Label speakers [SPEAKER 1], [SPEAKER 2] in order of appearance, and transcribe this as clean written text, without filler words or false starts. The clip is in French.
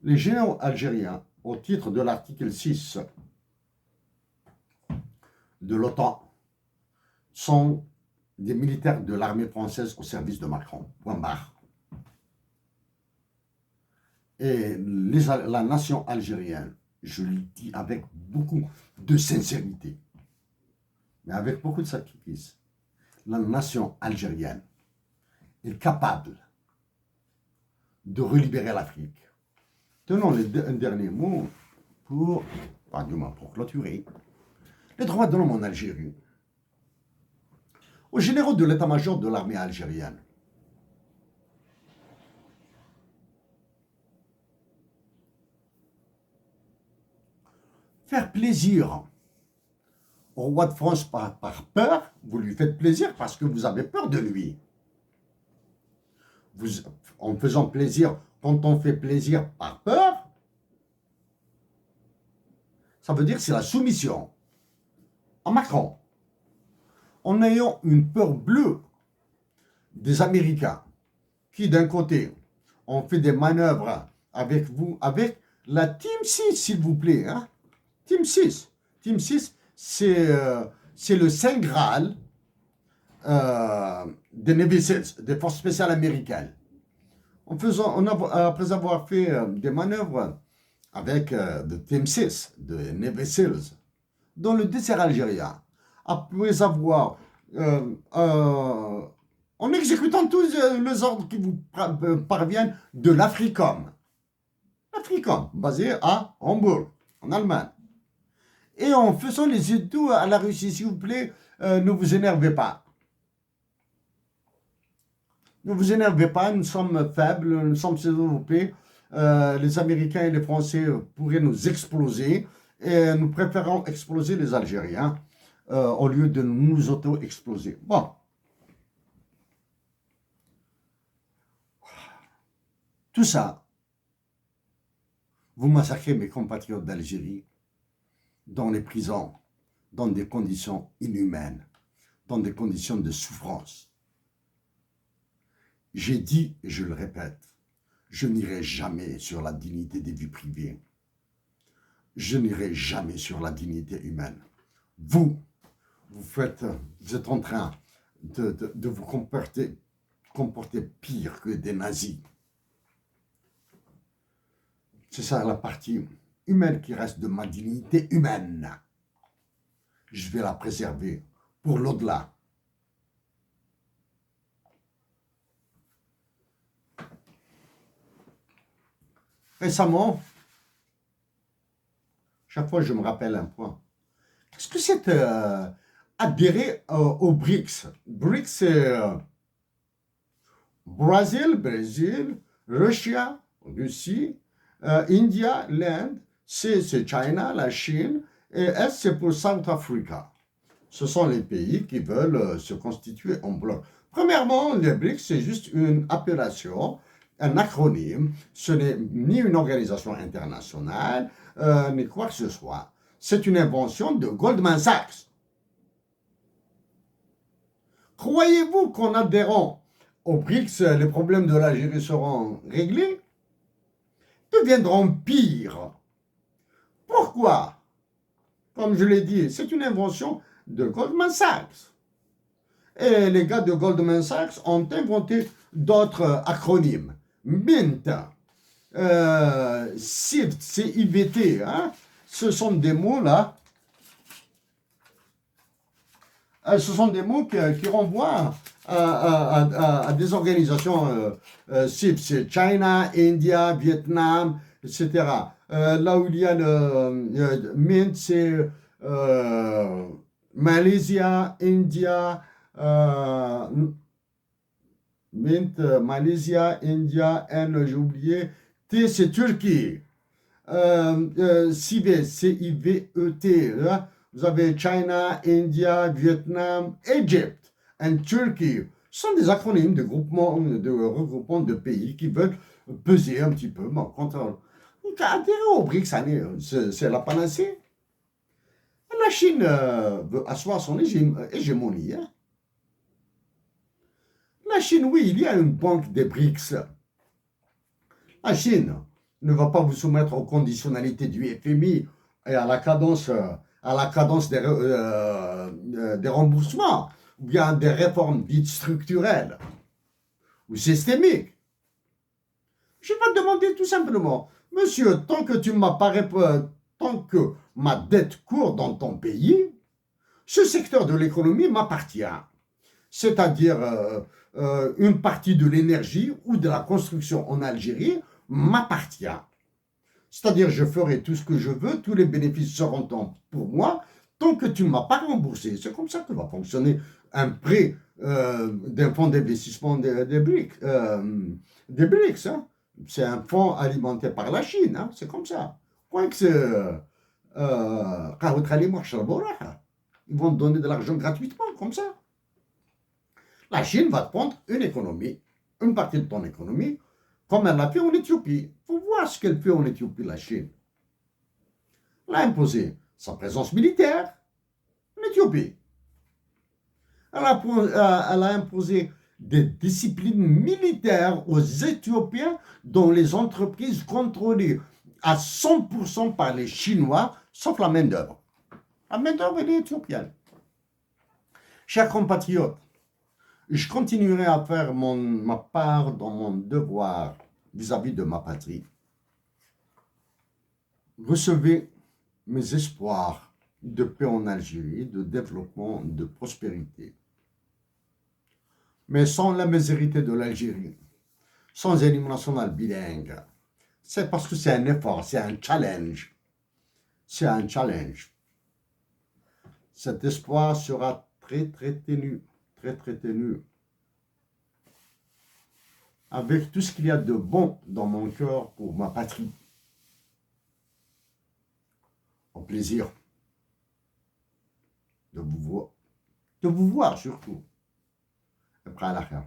[SPEAKER 1] Les généraux algériens, au titre de l'article 6 de l'OTAN, sont des militaires de l'armée française au service de Macron. Point barre. Et la nation algérienne, je le dis avec beaucoup de sincérité, mais avec beaucoup de sacrifice, la nation algérienne est capable de relibérer l'Afrique. Tenons un dernier mot pour, du moins pour clôturer, les droits de l'homme en Algérie. Aux généraux de l'état-major de l'armée algérienne, faire plaisir au roi de France par peur, vous lui faites plaisir parce que vous avez peur de lui. En faisant plaisir, quand on fait plaisir par peur, ça veut dire que c'est la soumission à Macron. En ayant une peur bleue des Américains, qui d'un côté ont fait des manœuvres avec vous, avec la Team 6, s'il vous plaît. Hein? Team 6. Team 6, c'est le Saint Graal des Navy Seals, des forces spéciales américaines. Après avoir fait des manœuvres avec le Team 6 de Navy Seals dans le désert algérien, après avoir, en exécutant tous les ordres qui vous parviennent de l'Africom, basé à Hambourg, en Allemagne, et en faisant les études à la Russie, s'il vous plaît, ne vous énervez pas. Ne vous énervez pas, nous sommes faibles, nous sommes sous-développés. Les Américains et les Français pourraient nous exploser et nous préférons exploser les Algériens au lieu de nous auto-exploser. Bon. Tout ça, vous massacrez mes compatriotes d'Algérie dans les prisons, dans des conditions inhumaines, dans des conditions de souffrance. J'ai dit, et je le répète, je n'irai jamais sur la dignité des vies privées. Je n'irai jamais sur la dignité humaine. Vous êtes en train de vous comporter pire que des nazis. C'est ça la partie humaine qui reste de ma dignité humaine. Je vais la préserver pour l'au-delà. Récemment, chaque fois je me rappelle un point. Qu'est-ce que c'est adhérer aux BRICS? BRICS, c'est Brésil, Russie, India, l'Inde, C c'est China, la Chine, et S c'est pour South Africa. Ce sont les pays qui veulent se constituer en bloc. Premièrement, les BRICS, c'est juste une appellation, un acronyme. Ce n'est ni une organisation internationale, ni quoi que ce soit. C'est une invention de Goldman Sachs. Croyez-vous qu'en adhérant aux BRICS, les problèmes de l'Algérie seront réglés? Deviendront pires. Pourquoi? Comme je l'ai dit, c'est une invention de Goldman Sachs. Et les gars de Goldman Sachs ont inventé d'autres acronymes. MINT, CIVT, CIVT, hein? Ce sont des mots là. Ce sont des mots qui renvoient à des organisations. CIVT, c'est China, India, Vietnam, etc. Là où il y a le MINT, c'est Malaysia, India, Mint, Malaysia, India, N, j'ai oublié. T, c'est Turquie. CIVET, C-I-V-E-T. Vous avez China, India, Vietnam, Egypt and Turkey. Ce sont des acronymes de regroupement de pays qui veulent peser un petit peu. Bon, contre adhérer au BRICS, c'est la panacée. La Chine veut asseoir son hégémonie. Hein. La Chine, oui, il y a une banque des BRICS. La Chine, ne va pas vous soumettre aux conditionnalités du FMI et à la cadence des remboursements, ou bien des réformes dites structurelles ou systémiques. Je vais te demander tout simplement, monsieur, tant que tu m'as pas tant que ma dette court dans ton pays, ce secteur de l'économie m'appartient. C'est-à-dire une partie de l'énergie ou de la construction en Algérie m'appartient. C'est-à-dire je ferai tout ce que je veux, tous les bénéfices seront pour moi, tant que tu ne m'as pas remboursé. C'est comme ça que va fonctionner un prêt d'un fonds d'investissement des BRICS. Hein. C'est un fonds alimenté par la Chine, hein. C'est comme ça. Point que c'est... ils vont te donner de l'argent gratuitement, comme ça. La Chine va te prendre une économie, une partie de ton économie, comme elle l'a fait en Éthiopie. Il faut voir ce qu'elle fait en Éthiopie, la Chine. Elle a imposé sa présence militaire en Éthiopie. Elle a imposé des disciplines militaires aux Éthiopiens dont les entreprises contrôlées à 100% par les Chinois, sauf la main-d'œuvre. La main-d'œuvre, elle est éthiopienne. Chers compatriotes, je continuerai à faire ma part dans mon devoir vis-à-vis de ma patrie. Recevez mes espoirs de paix en Algérie, de développement, de prospérité. Mais sans la misérité de l'Algérie, sans un hymne national bilingue, c'est parce que c'est un effort, c'est un challenge. C'est un challenge. Cet espoir sera très, très ténu, très, très ténu. Avec tout ce qu'il y a de bon dans mon cœur pour ma patrie. Au plaisir de vous voir surtout. Après à la fin.